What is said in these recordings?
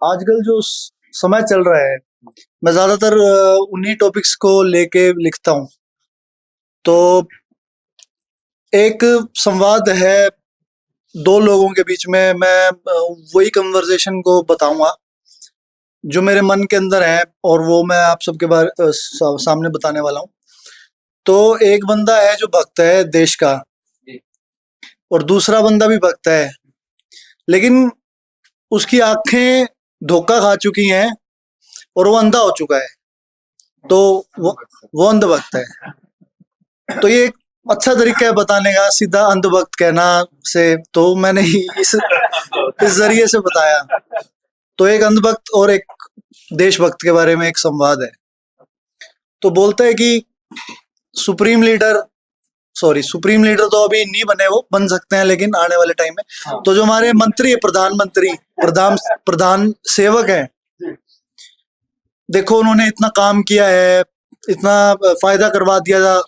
आजकल जो समय चल रहा है, मैं ज्यादातर उन्हीं टॉपिक्स को लेके लिखता हूँ। तो एक संवाद है दो लोगों के बीच में, मैं वही कन्वर्सेशन को बताऊंगा जो मेरे मन के अंदर है, और वो मैं आप सबके सामने बताने वाला हूँ। तो एक बंदा है जो भक्त है देश का, और दूसरा बंदा भी भक्त है, लेकिन उसकी आंखें धोखा खा चुकी हैं और वो अंधा हो चुका है। तो वो अंधभक्त है। तो ये एक अच्छा तरीका है बताने का, सीधा अंधभक्त कहना से। तो मैंने इस जरिए से बताया। तो एक अंधभक्त और एक देशभक्त के बारे में एक संवाद है। तो बोलते हैं कि सुप्रीम लीडर तो अभी नहीं बने, वो बन सकते हैं लेकिन आने वाले टाइम में। तो जो हमारे मंत्री है, प्रधानमंत्री, प्रधान सेवक है, देखो उन्होंने इतना काम किया है, इतना फायदा करवा दिया था।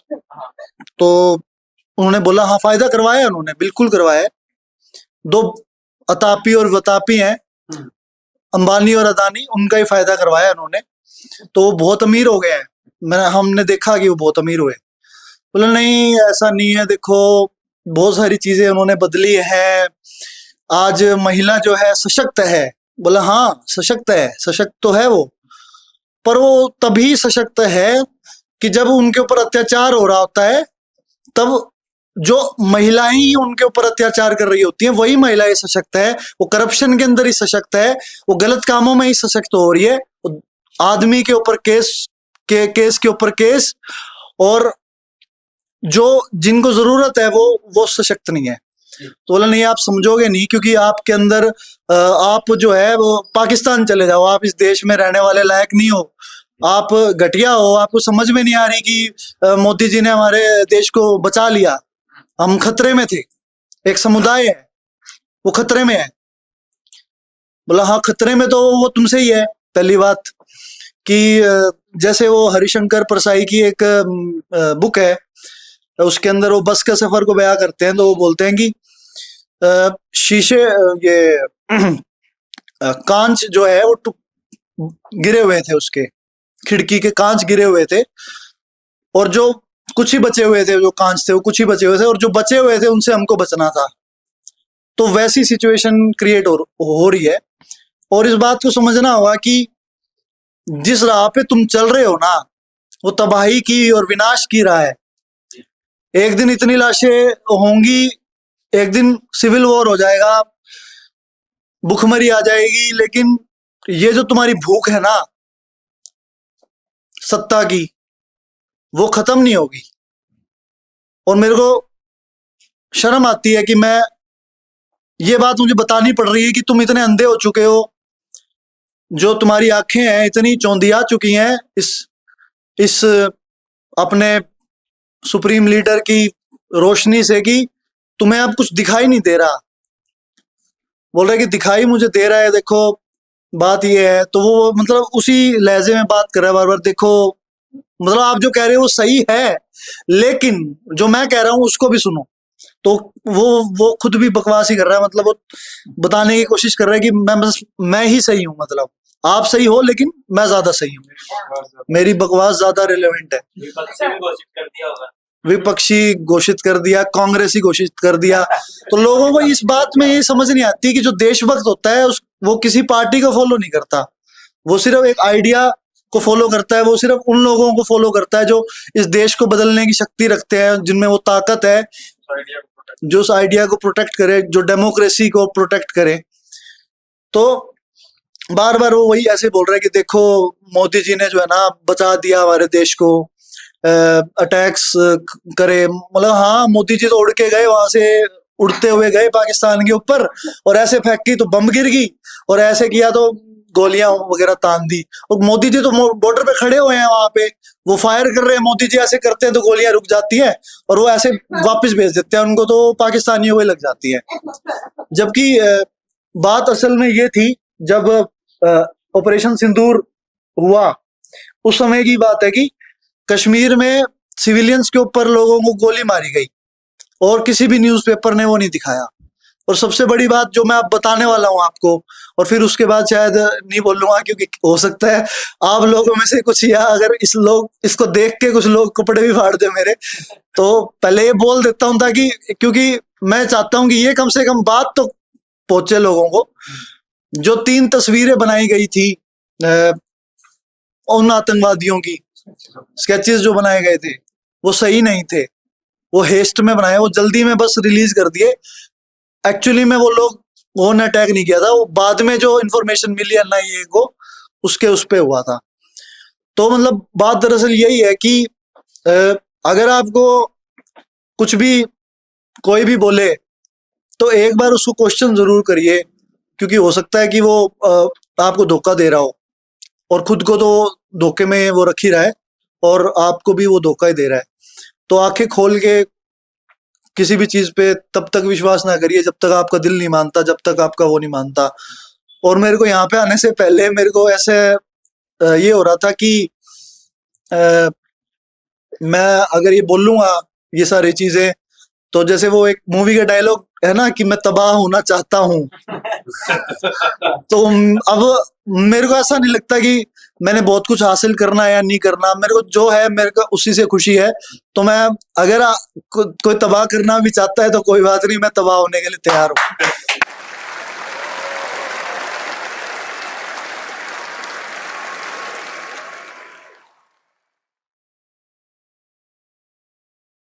तो उन्होंने बोला हाँ, फायदा करवाया उन्होंने, बिल्कुल करवाया। दो अतापी और वतापी हैं, अंबानी और अदानी, उनका ही फायदा करवाया उन्होंने। तो वो बहुत अमीर हो गए हैं, हमने देखा कि वो बहुत अमीर हुए। बोला नहीं, ऐसा नहीं है, देखो बहुत सारी चीजें उन्होंने बदली है। आज महिला जो है सशक्त है। बोला हाँ, सशक्त है, सशक्त तो है वो, पर वो तभी सशक्त है कि जब उनके ऊपर अत्याचार हो रहा होता है, तब जो महिलाएं ही उनके ऊपर अत्याचार कर रही होती हैं वही महिलाएं सशक्त है। वो करप्शन के अंदर ही सशक्त है, वो गलत कामों में ही सशक्त हो रही है। आदमी के ऊपर केस के ऊपर केस, और जो जिनको जरूरत है वो सशक्त नहीं है। तो बोला नहीं, आप समझोगे नहीं, क्योंकि आपके अंदर आप जो है वो पाकिस्तान चले जाओ, आप इस देश में रहने वाले लायक नहीं हो, आप घटिया हो। आपको समझ में नहीं आ रही कि मोदी जी ने हमारे देश को बचा लिया, हम खतरे में थे, एक समुदाय है वो खतरे में है। बोला हाँ, खतरे में तो वो तुमसे ही है। पहली बात कि जैसे वो हरिशंकर परसाई की एक बुक है, उसके अंदर वो बस के सफर को बयां करते हैं। तो वो बोलते हैं कि शीशे, ये कांच जो है वो गिरे हुए थे, उसके खिड़की के कांच गिरे हुए थे, और जो कुछ ही बचे हुए थे, जो कांच थे वो कुछ ही बचे हुए थे, और जो बचे हुए थे उनसे हमको बचना था। तो वैसी सिचुएशन क्रिएट हो रही है। और इस बात को समझना होगा कि जिस राह पे तुम चल रहे हो ना, वो तबाही की और विनाश की राह है। एक दिन इतनी लाशें होंगी, एक दिन सिविल वॉर हो जाएगा, भूखमरी आ जाएगी, लेकिन ये जो तुम्हारी भूख है ना सत्ता की, वो खत्म नहीं होगी। और मेरे को शर्म आती है कि मैं ये बात मुझे बतानी पड़ रही है कि तुम इतने अंधे हो चुके हो, जो तुम्हारी आंखें हैं इतनी चौंधिया चुकी हैं इस अपने सुप्रीम लीडर की रोशनी से, कि तुम्हें अब कुछ दिखाई नहीं दे रहा। बोल रहे कि दिखाई मुझे दे रहा है, देखो बात ये है। तो वो मतलब उसी लहजे में बात कर रहा है बार बार। देखो मतलब आप जो कह रहे हो वो सही है, लेकिन जो मैं कह रहा हूँ उसको भी सुनो। तो वो खुद भी बकवास ही कर रहा है, मतलब वो बताने की कोशिश कर रहा है कि मैं ही सही हूँ, मतलब आप सही हो लेकिन मैं ज्यादा सही हूँ, मेरी बकवास ज्यादा रिलेवेंट है। विपक्षी घोषित कर दिया, कांग्रेसी घोषित कर दिया। तो लोगों को इस बात में ये समझ नहीं आती कि जो देशभक्त होता है वो किसी पार्टी को फॉलो नहीं करता, वो सिर्फ एक आइडिया को फॉलो करता है। वो सिर्फ उन लोगों को फॉलो करता है जो इस देश को बदलने की शक्ति रखते हैं, जिनमें वो ताकत है, जो उस आइडिया को प्रोटेक्ट करे, जो डेमोक्रेसी को प्रोटेक्ट करे। तो बार बार वो वही ऐसे बोल रहे हैं कि देखो मोदी जी ने जो है ना बचा दिया हमारे देश को, अटैक्स करे। मतलब हाँ, मोदी जी तो उड़ के गए, वहां से उड़ते हुए गए पाकिस्तान के ऊपर, और ऐसे फेंकी तो बम गिर गई, और ऐसे किया तो गोलियां वगैरह तान दी। और मोदी जी तो बॉर्डर पे खड़े हुए हैं, वहां पे वो फायर कर रहे हैं। मोदी जी ऐसे करते हैं तो गोलियां रुक जाती है, और वो ऐसे वापस भेज देते हैं उनको, तो पाकिस्तानियों को लग जाती है। जबकि बात असल में ये थी, जब ऑपरेशन सिंदूर हुआ उस समय की बात है कि कश्मीर में सिविलियंस के ऊपर लोगों को गोली मारी गई, और किसी भी न्यूज़पेपर ने वो नहीं दिखाया। और सबसे बड़ी बात जो मैं अब बताने वाला हूँ आपको, और फिर उसके बाद शायद नहीं बोलूंगा, क्योंकि हो सकता है आप लोगों में से कुछ, या अगर इसको देख के कुछ लोग कपड़े भी फाड़ दे मेरे, तो पहले ये बोल देता हूँ, ताकि क्योंकि मैं चाहता हूँ कि ये कम से कम बात तो पहुंचे लोगों को। जो 3 तस्वीरें बनाई गई थी उन आतंकवादियों की, स्केचेस जो बनाए गए थे वो सही नहीं थे, वो हेस्ट में बनाए, वो जल्दी में बस रिलीज कर दिए। एक्चुअली में वो ने अटैक नहीं किया था, वो बाद में जो इन्फॉर्मेशन मिली एनआईए को उसके उस पे हुआ था। तो मतलब बात दरअसल यही है कि अगर आपको कुछ भी कोई भी बोले तो एक बार उसको क्वेश्चन जरूर करिए, क्योंकि हो सकता है कि वो आपको धोखा दे रहा हो, और खुद को तो धोखे में वो रख ही रहा है और आपको भी वो धोखा ही दे रहा है। तो आंखें खोल के किसी भी चीज पे तब तक विश्वास ना करिए जब तक आपका दिल नहीं मानता, जब तक आपका वो नहीं मानता। और मेरे को यहाँ पे आने से पहले मेरे को ऐसे ये हो रहा था कि अ, मैं अगर ये बोलूंगा ये सारी चीजें, तो जैसे वो एक मूवी का डायलॉग है ना कि मैं तबाह होना चाहता हूँ। तो अब मेरे को ऐसा नहीं लगता कि मैंने बहुत कुछ हासिल करना है या नहीं करना, मेरे को जो है मेरे को उसी से खुशी है। तो मैं अगर कोई तबाह करना भी चाहता है तो कोई बात नहीं, मैं तबाह होने के लिए तैयार हूँ।